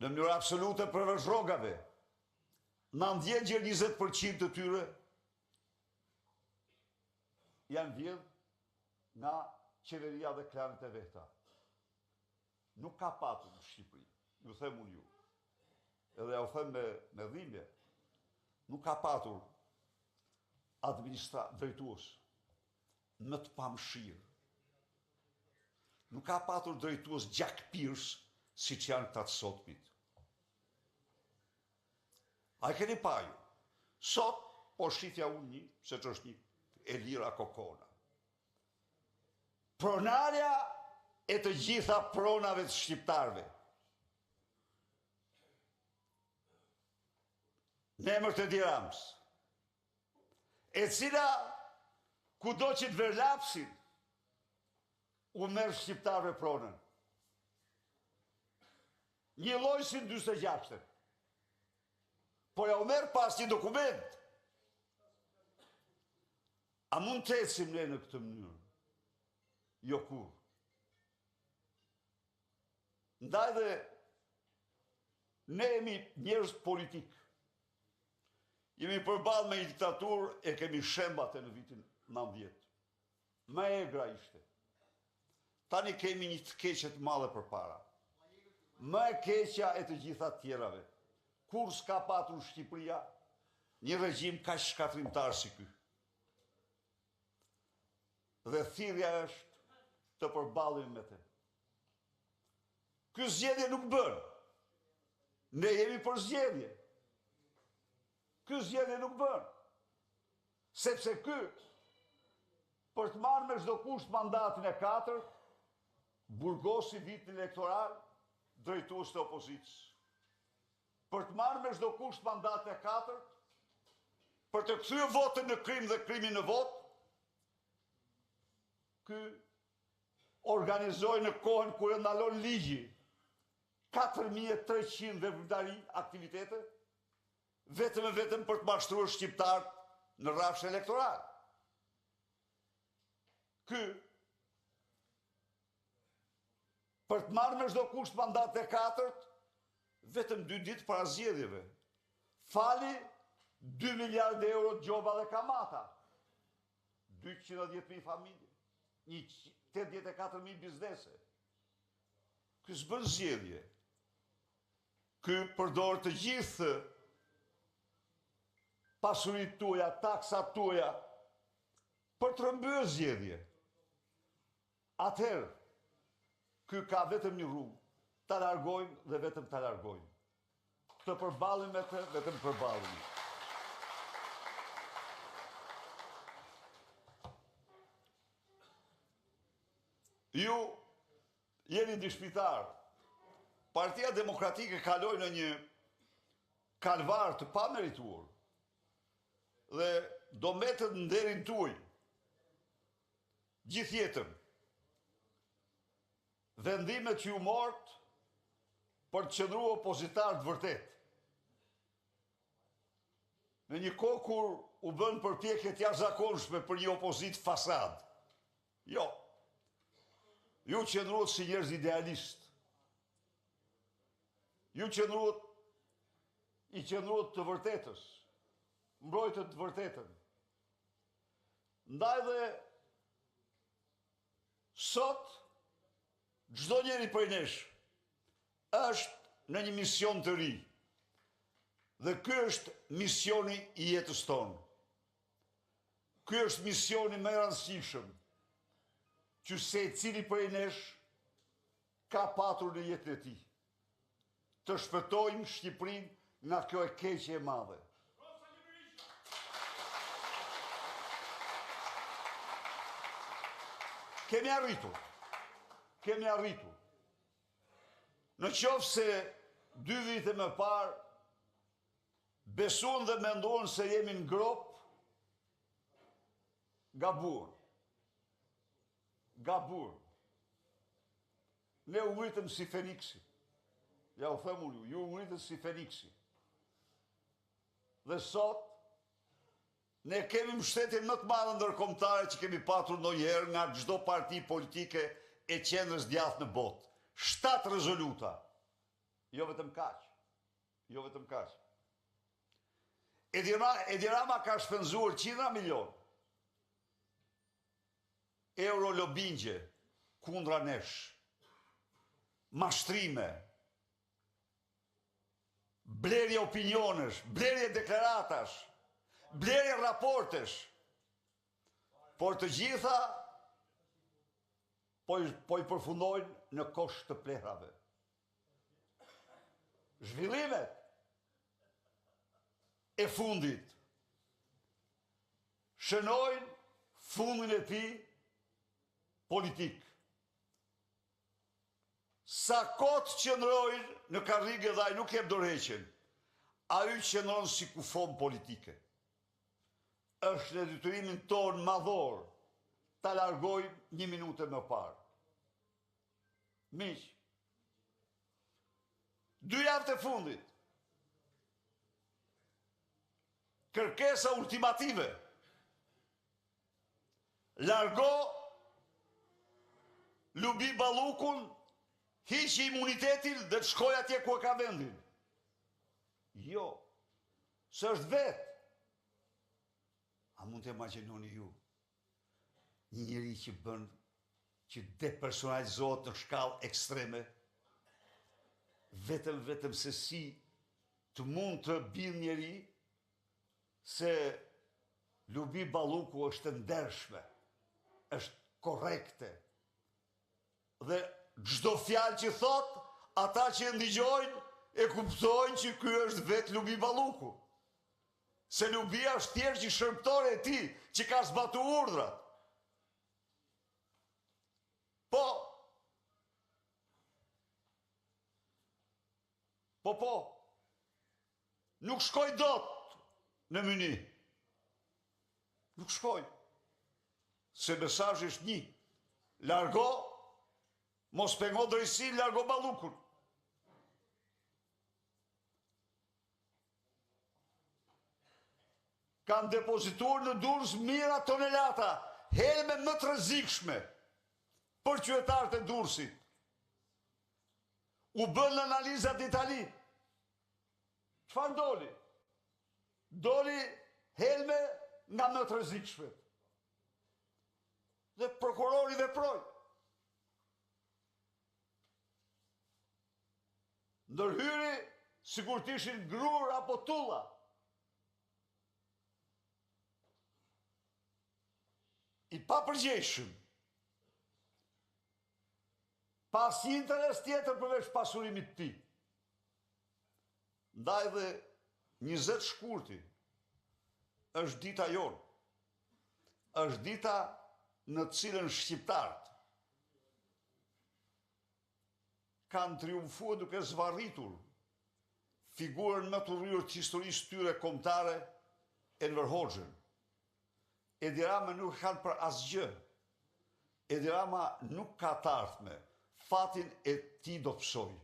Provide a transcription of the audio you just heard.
në mënyrë absolute përveç rrogave, 90% të tyre janë vjedhë nga qeveria dhe klanet e veta. Nuk ka patur në Shqipëri, ju them unë ju, edhe ja u them me dhimbje, nuk ka patur drejtues më të pamëshirë. Nuk ka patur drejtues gjakpirës si që janë këta të sotmit. A e keni pa ju? Sot, po shqitja unë një, se që është një Elira Kokona. Pronarja e të gjitha pronave të shqiptarve. Në emër të Edi Rams, e cila kudo që të verlapsin, u merë shqiptarve pronën. Një lojë si në 26. Po ja u merë pas një dokument. A mund të ecim ne në këtë mënyrë? Jo kur. Ndaj dhe ne jemi njerëz politikë. Jemi përballë me një diktaturë e kemi shembate në vitin 90. Më egra ishte. Tani kemi një të keqe të madhe përpara. Më e keqja e të gjitha tjerave. Kur s'ka patur Shqipëria një regjim kaq shkatrimtar si ky. Dhe thirrja është të përballemi me të. Ky zgjedhje nuk bën. Ne jemi për zgjedhje. Ky zgjedhje nuk bën. Sepse ky, për të marrë me çdo kusht mandatin e 4, burgosi vitin elektoral drejtues të opozitës. Për të marrë me çdo kusht mandatin e 4, për të kthyer votën në krim dhe krimin në votë, ky organizoi në kohën kur e ndalon ligji 4300 veprimtari aktivitete, vetëm e vetëm për të mashtruar shqiptarët në rrafshën elektoral. Ky, për të marrë me çdo kusht mandatin e 4, vetëm 2 ditë para zgjedhjeve, fali 2 miliardë euro gjoba dhe kamata, 210.000 familje, 84.000 biznese. Ky s'bën zgjedhje. Ky përdor të gjithë pasuritë tuaja, taksat tuaja, për të rëmbyer zgjedhje. Atëherë, ky ka vetëm një rrugë, ta largojmë dhe vetëm ta largojmë. Të përballemi me të, vetëm përballemi. Ju jeni dëshmitar. Partia Demokratike kaloi në një kalvar të pamerituar dhe do mbetet në nderin tuaj gjithë jetën. Vendimet që ju mort për të qëndruar opozitar të vërtet. Në një kohë kur u bën përpjekje të jashtëzakonshme për një opozit fasad. Jo. Ju qëndruat si njerëz idealist. Ju qëndruat të vërtetës. Mbrojtët të vërtetën. Ndaj dhe sot çdo njeri prej nesh është në një mision të ri. Dhe ky është misioni i jetës tonë. Ky është misioni më i rëndësishëm që secili prej nesh ka patur në jetën e tij. Të shpëtojmë Shqipërinë nga kjo e keqje e madhe. Kemi arritur. Kemi arritur. Në qoftë se 2 vite më parë besuan dhe menduan se jemi në grop, gabuar. Gabuar. Ne u ngritëm si Feniksi. Ja u them unë, ju u ngritëm si Feniksi. Dhe sot ne kemi mbështetjen më të madhe ndërkombëtare që kemi patur ndonjëherë nga çdo parti politike e qendrës djathtë në botë. 7 rezoluta. Jo vetëm kaq. Jo vetëm kaq. Edi Rama ka shpenzuar 100 milion euro lobingje kundra nesh. Mashtrime. Blerje opinionesh, blerje deklaratash, blerje raportesh. Por të gjitha po i përfundojnë në kosh të plehrave. Zhvillimet e fundit shënojnë fundin e tij politik. Sa kot qëndrojnë në karrige dhe ai nuk jep dorëheqjen, ai qëndron si kufon politike. Është në detyrimin tonë madhor ta largojmë 1 minutë më parë. Miq, 2 javë të fundit, kërkesa ultimative, largo Lubi Ballukun, hiqi imunitetin dhe të shkoj atje ku e ka vendin. Jo, së është vetë. A mund të imagjinoni ju një njeri që bën, që depersonalizohet në shkallë ekstreme, vetëm se si të mund të bindë njeri se Lubi Balluku është ndershme, është korrekte. Dhe çdo fjalë që thot, ata që e ndigjojnë e kuptojnë që ky është vetë Lubi Balluku. Se Lubia është thjesht një shërptor e tij që ka zbatuar urdhrat. Po, nuk shkoj dot në Myni. Nuk shkoj. Se mesazhi është një. Largo, mos pengo drejtësinë, largo Ballukun. Kanë depozituar në Durrës mijëra tonelata helme më të rrezikshme për qytetarët e Durrësit. U bën analizat në Itali. Çfarë doli? Doli helme nga më të rrezikshme. Dhe prokurori veproi. Ndërhyri sikur të ishin grur apo tulla. I papërgjegjshëm. Pas një interes tjetër përveç pasurimit të tij. Ndaj dhe 20 shkurti është dita jonë. Është dita në cilën shqiptarët kanë triumfuar duke zvarritur figurën më të rryer të historisë tyre kombëtare, Enver Hoxhën. Edi Rama nuk kanë për asgjë. Edi Rama nuk ka të ardhme. Fatin e tij do të psojë.